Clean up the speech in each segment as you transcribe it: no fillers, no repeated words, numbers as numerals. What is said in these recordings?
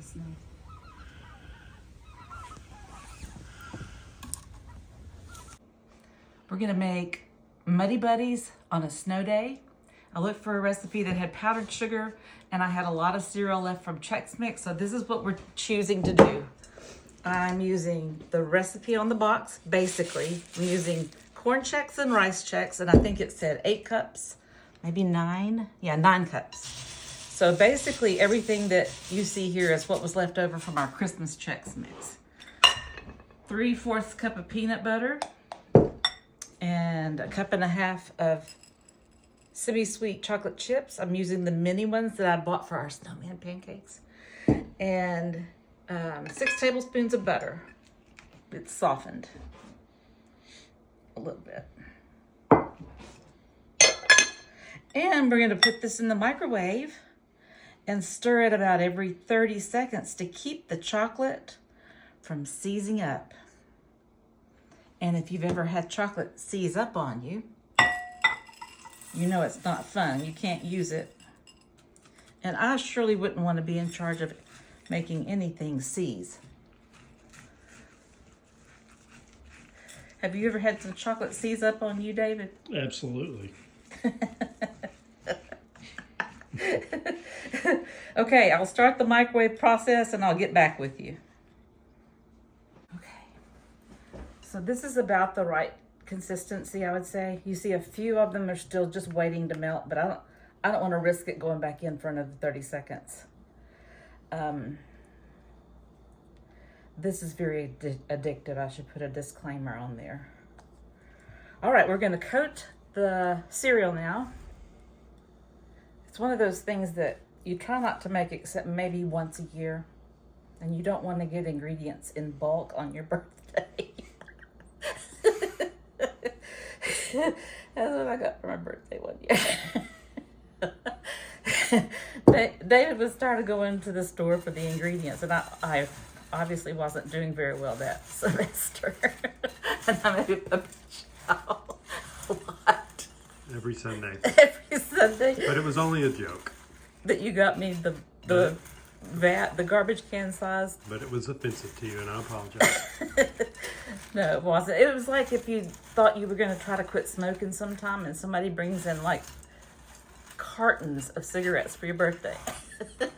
the snow. We're gonna make Muddy Buddies on a snow day. I looked for a recipe that had powdered sugar, and I had a lot of cereal left from Chex Mix, so this is what we're choosing to do. I'm using the recipe on the box, basically. I'm using Corn Chex and Rice Chex, and I think it said 8 cups, maybe 9. Yeah, 9 cups. So basically everything that you see here is what was left over from our Christmas Chex Mix. 3/4 cup of peanut butter and a cup and a half of semi-sweet chocolate chips. I'm using the mini ones that I bought for our Snowman pancakes. And 6 tablespoons of butter. It's softened a little bit. And we're gonna put this in the microwave and stir it about every 30 seconds to keep the chocolate from seizing up. And if you've ever had chocolate seize up on you, you know it's not fun. You can't use it. And I surely wouldn't want to be in charge of making anything seize. Have you ever had some chocolate seize up on you, David? Absolutely. Okay, I'll start the microwave process and I'll get back with you. Okay, so this is about the right consistency, I would say. You see a few of them are still just waiting to melt, but I don't want to risk it going back in for another 30 seconds. This is very addictive. I should put a disclaimer on there. All right, we're going to coat the cereal now. It's one of those things that you try not to make except maybe once a year, and you don't want to get ingredients in bulk on your birthday. That's what I got for my birthday one year. David was starting to go into the store for the ingredients, and I obviously wasn't doing very well that semester. And I made Puppy Chow a lot. Every Sunday. Every Sunday. But it was only a joke. That you got me the garbage can size. But it was offensive to you, and I apologize. No, it wasn't. It was like if you thought you were going to try to quit smoking sometime and somebody brings in like cartons of cigarettes for your birthday.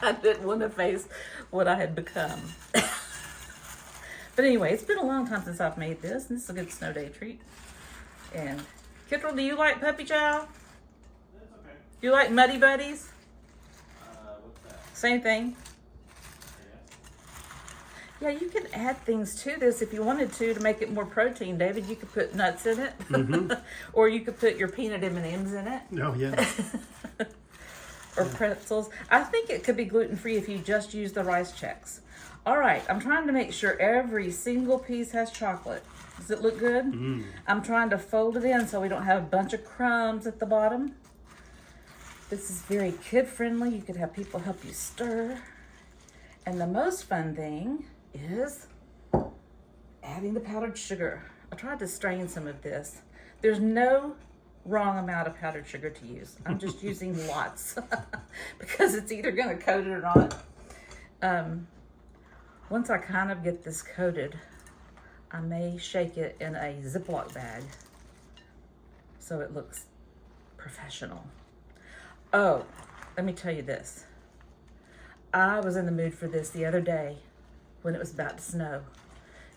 I didn't want to face what I had become. But anyway, it's been a long time since I've made this, and this is a good snow day treat. And Kittrell, do you like Puppy Chow? That's okay. Do you like Muddy Buddies? What's that? Same thing. Yeah. Yeah, you can add things to this if you wanted to make it more protein, David. You could put nuts in it, or you could put your peanut M&Ms in it, Oh, yeah. or pretzels. I think it could be gluten-free if you just use the Rice Chex. All right, I'm trying to make sure every single piece has chocolate. Does it look good? I'm trying to fold it in so we don't have a bunch of crumbs at the bottom. This is very kid-friendly. You could have people help you stir. And the most fun thing is adding the powdered sugar. I tried to strain some of this. There's no wrong amount of powdered sugar to use. I'm just using lots because it's either going to coat it or not. Once I kind of get this coated, I may shake it in a Ziploc bag so it looks professional. Oh, let me tell you this. I was in the mood for this the other day when it was about to snow,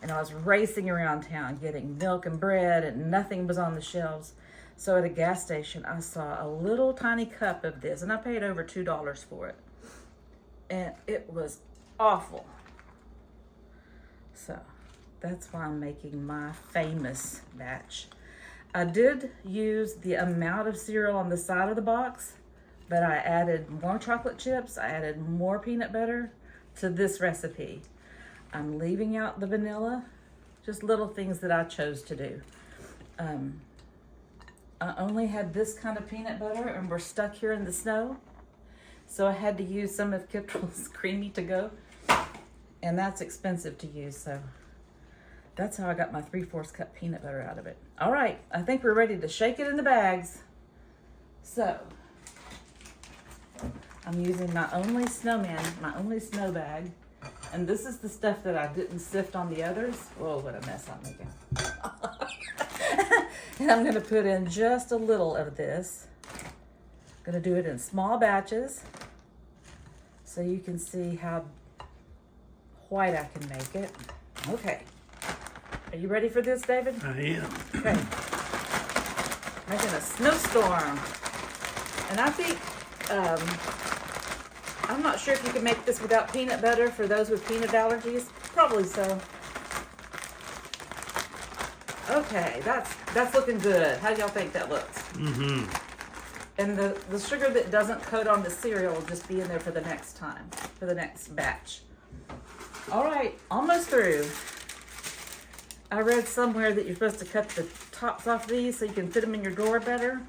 and I was racing around town getting milk and bread, and nothing was on the shelves. So at a gas station, I saw a little tiny cup of this, and I paid over $2 for it. And it was awful. So that's why I'm making my famous batch. I did use the amount of cereal on the side of the box, but I added more chocolate chips, I added more peanut butter to this recipe. I'm leaving out the vanilla, just little things that I chose to do. I only had this kind of peanut butter, and we're stuck here in the snow, so I had to use some of Kittrell's Creamy to Go, and that's expensive to use, so that's how I got my 3/4 cup peanut butter out of it. All right, I think we're ready to shake it in the bags. So I'm using my only Snowman, my only snow bag. And this is the stuff that I didn't sift on the others. Whoa, what a mess I'm making. And I'm gonna put in just a little of this. Gonna do it in small batches so you can see how white I can make it. Okay. Are you ready for this, David? I am. Okay. Making a snowstorm. And I think, I'm not sure if you can make this without peanut butter for those with peanut allergies. Probably so. Okay, that's looking good. How do y'all think that looks? Mm-hmm. And the sugar that doesn't coat on the cereal will just be in there for the next time, for the next batch. All right, almost through. I read somewhere that you're supposed to cut the tops off these so you can fit them in your drawer better.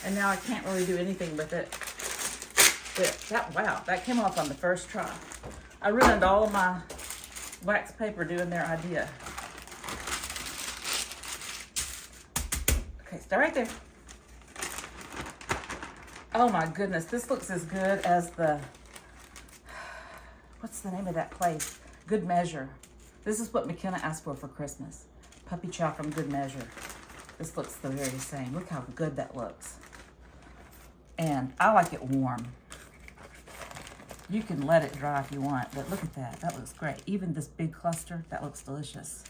And now I can't really do anything with it. But wow, that came off on the first try. I ruined all of my wax paper doing their idea. Okay, stay right there. Oh my goodness, this looks as good as the, what's the name of that place? Good Measure. This is what McKenna asked for Christmas. Puppy Chow from Good Measure. This looks the very same. Look how good that looks. And I like it warm. You can let it dry if you want, but look at that. That looks great. Even this big cluster, that looks delicious.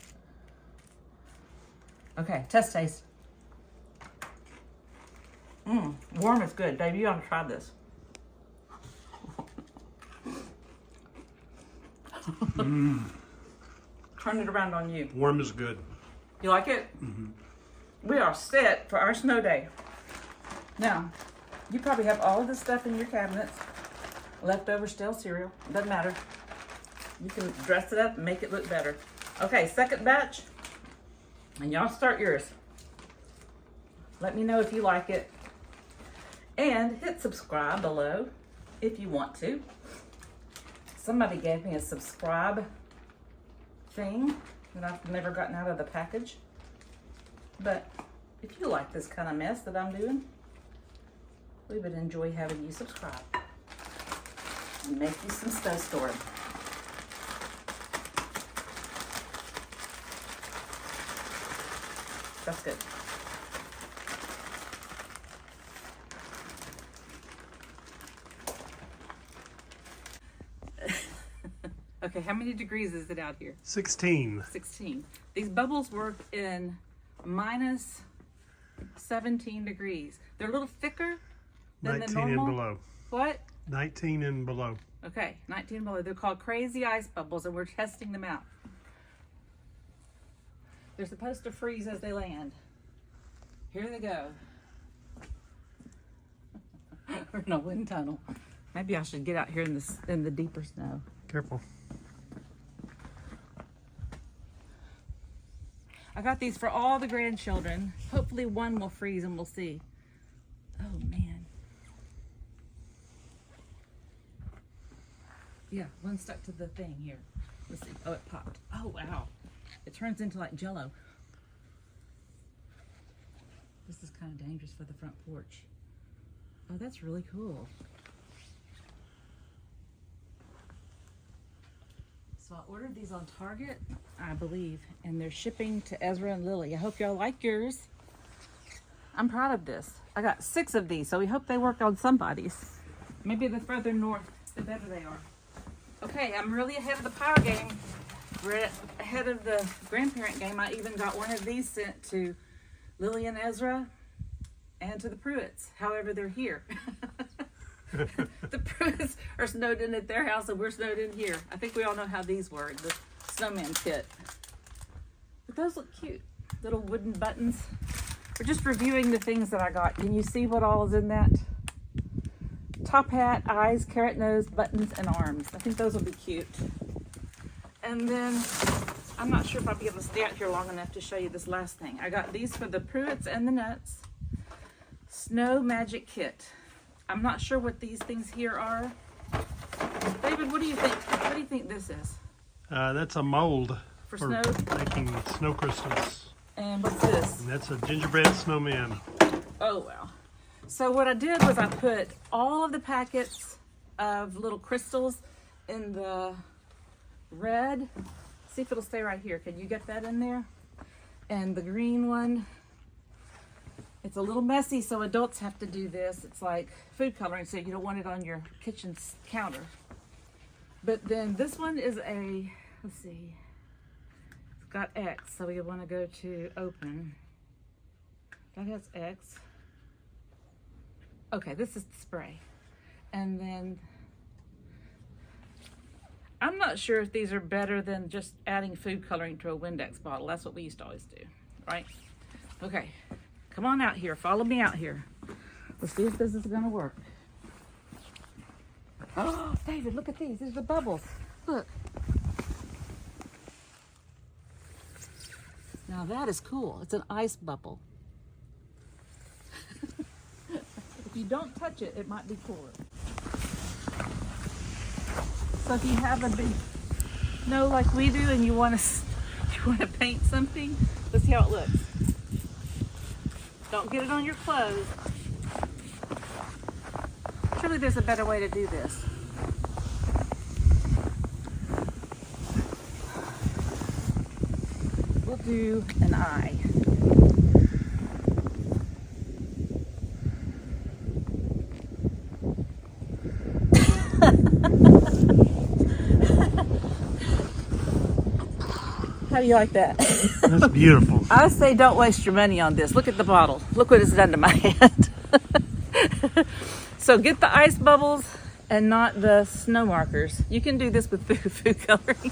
Okay, test taste. Warm is good. Dave, you ought to try this. Turn it around on you. Warm is good. You like it? Mm-hmm. We are set for our snow day. Now, you probably have all of this stuff in your cabinets. Leftover stale cereal. Doesn't matter. You can dress it up and make it look better. Okay, second batch. And y'all start yours. Let me know if you like it. And hit subscribe below if you want to. Somebody gave me a subscribe thing that I've never gotten out of the package. But if you like this kind of mess that I'm doing, we would enjoy having you subscribe. And make you some snow storm. That's good. Okay, how many degrees is it out here? 16. 16. These bubbles work in minus 17 degrees. They're a little thicker than the 19 normal. and below. What? 19 and below. Okay, 19 below. They're called crazy ice bubbles, and we're testing them out. They're supposed to freeze as they land. Here they go. We're in a wind tunnel. Maybe I should get out here in the deeper snow. Careful. I got these for all the grandchildren. Hopefully one will freeze and we'll see. Oh man. Yeah, one stuck to the thing here. Let's see. Oh, it popped. Oh wow. It turns into like Jell-O. This is kind of dangerous for the front porch. Oh, that's really cool. So I ordered these on Target, I believe, and they're shipping to Ezra and Lily. I hope y'all like yours. I'm proud of this. I got 6 of these, so we hope they work on somebody's. Maybe the further north, the better they are. Okay, I'm really ahead of the power game. We're ahead of the grandparent game. I even got one of these sent to Lily and Ezra and to the Pruitts. However, they're here. The Pruitts are snowed in at their house and we're snowed in here. I think we all know how these work, the snowman kit. But those look cute. Little wooden buttons. We're just reviewing the things that I got. Can you see what all is in that? Top hat, eyes, carrot nose, buttons, and arms. I think those will be cute. And then, I'm not sure if I'll be able to stay out here long enough to show you this last thing. I got these for the Pruitts and the Nuts. Snow Magic Kit. I'm not sure what these things here are. David, what do you think? What do you think this is? That's a mold For snow? making snow crystals. And what's this? And that's a gingerbread snowman. Oh, wow. So what I did was I put all of the packets of little crystals in the red, see if it'll stay right here. Can you get that in there? And the green one, it's a little messy, so adults have to do this. It's like food coloring, so you don't want it on your kitchen counter. But then this one is a, let's see, it's got X, so we want to go to open. That has X. Okay, this is the spray. And then, I'm not sure if these are better than just adding food coloring to a Windex bottle. That's what we used to always do, right? Okay, come on out here. Follow me out here. Let's see if this is gonna work. Oh, David, look at these. These are the bubbles. Look. Now that is cool. It's an ice bubble. If you don't touch it, it might be cooler. So if you have a big snow like we do and you want to paint something, let's see how it looks. Don't get it on your clothes. Surely there's a better way to do this. We'll do an eye. How do you like that? That's beautiful. I say don't waste your money on this. Look at the bottle. Look what it's done to my hand. So get the ice bubbles and not the snow markers. You can do this with food coloring.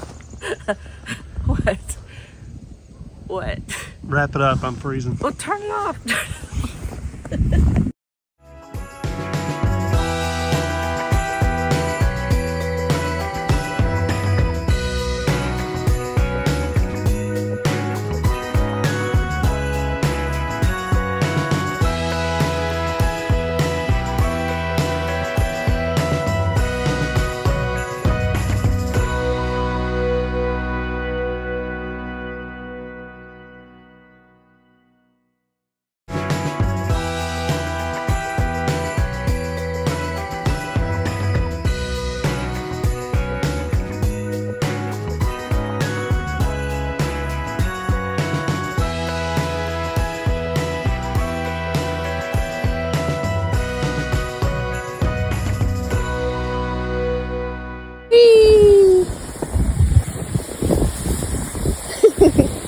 What? What? Wrap it up. I'm freezing. Well, turn it off. Whee!